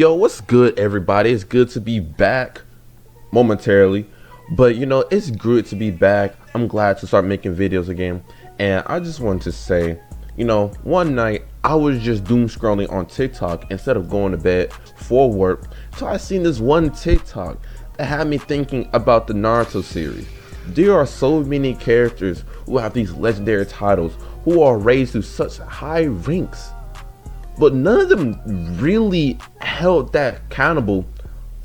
Yo, what's good, everybody? It's good to be back momentarily, but it's good to be back. I'm glad to start making videos again. And I just wanted to say, one night I was just doom scrolling on TikTok instead of going to bed for work. So I seen this one TikTok that had me thinking about the Naruto series. There are so many characters who have these legendary titles who are raised to such high ranks, but none of them really held that accountable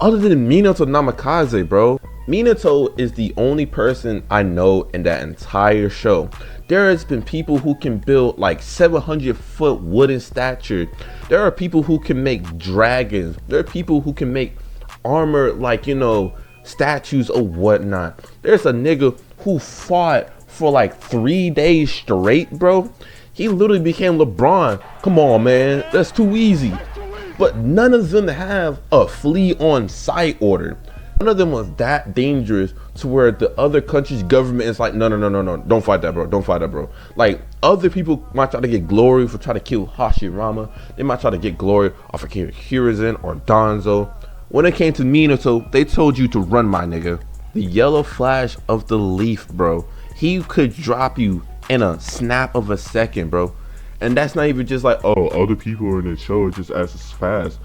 other than Minato Namikaze, bro. Minato is the only person I know in that entire show. There has been people who can build like 700-foot wooden stature. There are people who can make dragons. There are people who can make armor like, statues or whatnot. There's a nigga who fought for like 3 days straight, bro. He literally became LeBron. Come on, man, that's too easy. But none of them have a flee on sight order. None of them was that dangerous to where the other country's government is like, no, don't fight that, bro. Don't fight that, bro. Like, other people might try to get glory for trying to kill Hashirama. They might try to get glory off of Hiruzen or Danzo. When it came to Minato, they told you to run, my nigga. The yellow flash of the leaf, bro. He could drop you in a snap of a second, bro. And that's not even just like, oh, other people in the show are just as fast.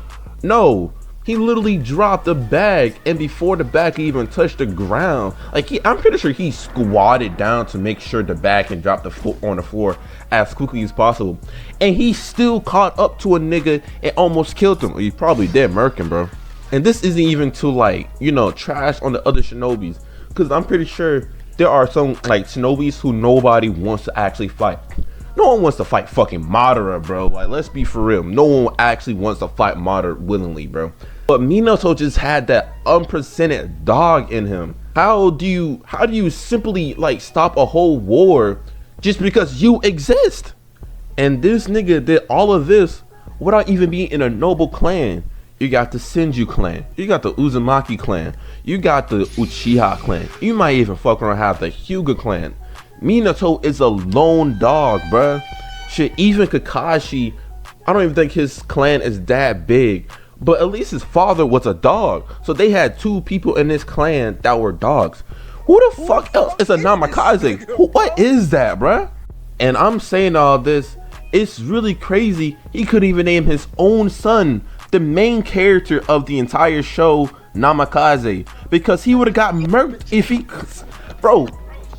No, he literally dropped the bag, and before the bag could even touch the ground, like I'm pretty sure he squatted down to make sure the bag can drop on the floor as quickly as possible. And he still caught up to a nigga and almost killed him. He probably did murk him, bro. And this isn't even to like, trash on the other shinobis, because I'm pretty sure there are some like shinobis who nobody wants to actually fight. No one wants to fight fucking Madara, bro. Like, let's be for real. No one actually wants to fight Madara willingly, bro. But Minato just had that unprecedented dog in him. How do you simply like stop a whole war just because you exist? And this nigga did all of this without even being in a noble clan. You got the Senju clan, you got the Uzumaki clan, you got the Uchiha clan, you might even fuck around have the Hyuga clan. Minato is a lone dog, bruh. Shit, even Kakashi, I don't even think his clan is that big, but at least his father was a dog. So they had two people in this clan that were dogs. Who the fuck else is a Namikaze? What is that, bruh? And I'm saying all this, it's really crazy. He couldn't even name his own son, the main character of the entire show, Namikaze, because he would have got murked if he, bro.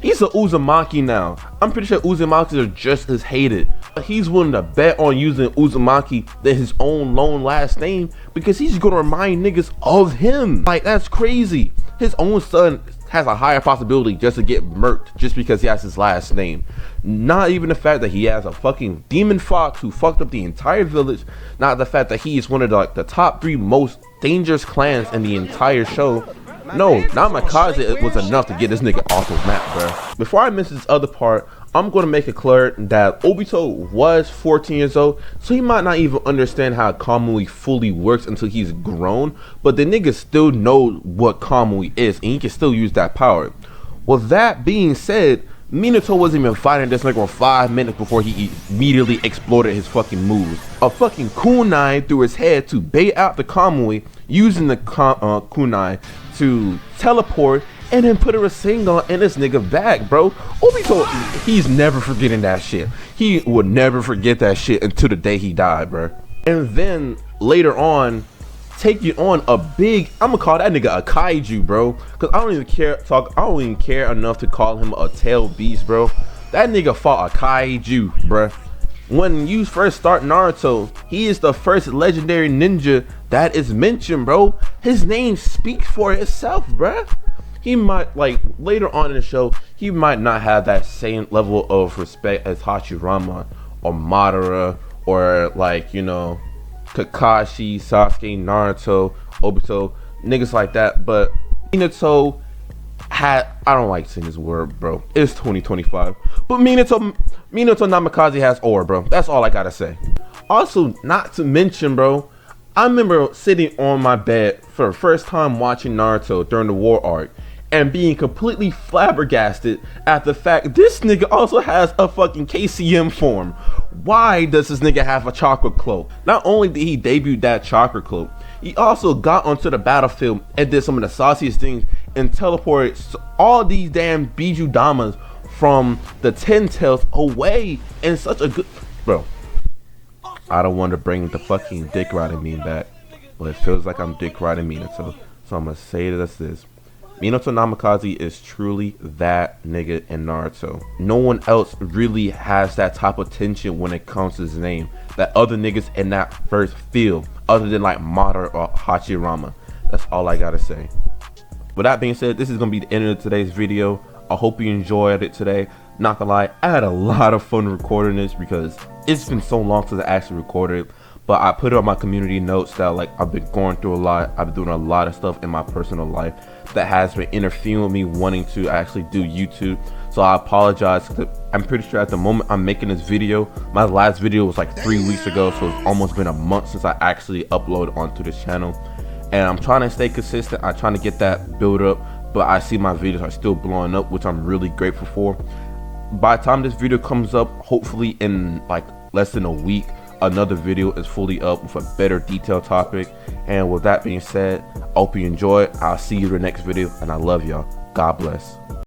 He's a Uzumaki now. I'm pretty sure Uzumakis are just as hated. He's willing to bet on using Uzumaki than his own lone last name because he's gonna remind niggas of him. Like, that's crazy. His own son has a higher possibility just to get murked just because he has his last name. Not even the fact that he has a fucking demon fox who fucked up the entire village. Not the fact that he is one of the top 3 most dangerous clans in the entire show. No, Namikaze was enough to get this nigga off the map, bro. Before I miss this other part, I'm going to make it clear that Obito was 14 years old, so he might not even understand how Kamui fully works until he's grown, but the nigga still knows what Kamui is, and he can still use that power. With that being said, Minato wasn't even fighting this nigga for 5 minutes before he immediately exploded his fucking moves. A fucking kunai through his head to bait out the Kamui, using the kunai to teleport and then put a Rasengan in this nigga back, bro. Obito, he's never forgetting that shit. He would never forget that shit until the day he died, bro. And then later on, taking on a big, I'm gonna call that nigga a kaiju, bro, because I don't even care enough to call him a tail beast, bro. That nigga fought a kaiju, bro. When you first start Naruto, he is the first legendary ninja that is mentioned, bro. His name speaks for itself, bro. He might, like, later on in the show, he might not have that same level of respect as Hashirama or Madara or, like, Kakashi, Sasuke, Naruto, Obito, niggas like that. But Minato had, I don't like saying this word, bro. It's 2025. But Minato Namikaze has aura, bro. That's all I gotta say. Also, not to mention, bro, I remember sitting on my bed for the first time watching Naruto during the war arc and being completely flabbergasted at the fact this nigga also has a fucking KCM form. Why does this nigga have a chakra cloak? Not only did he debut that chakra cloak, He also got onto the battlefield and did some of the sauciest things and teleported all these damn Biju Damas from the 10 tails away in such a good, bro. I don't want to bring the fucking dick riding meme back, but it feels like I'm dick riding Minato, so I'm gonna say this. Minato Namikaze is truly that nigga in Naruto. No one else really has that type of tension when it comes to his name that other niggas in that first field, other than like Madara or Hachirama. That's all I gotta say. With that being said, this is gonna be the end of today's video. I hope you enjoyed it today. Not gonna lie, I had a lot of fun recording this because it's been so long since I actually recorded it. But I put it on my community notes that like I've been going through a lot. I've been doing a lot of stuff in my personal life that has been interfering with me wanting to actually do YouTube. So I apologize. I'm pretty sure at the moment I'm making this video, my last video was like 3 weeks ago, so it's almost been a month since I actually uploaded onto this channel. And I'm trying to stay consistent. I'm trying to get that build up, but I see my videos are still blowing up, which I'm really grateful for. By the time this video comes up, hopefully in like less than a week, another video is fully up with a better detailed topic. And with that being said, I hope you enjoy it. I'll see you in the next video, and I love y'all. God bless.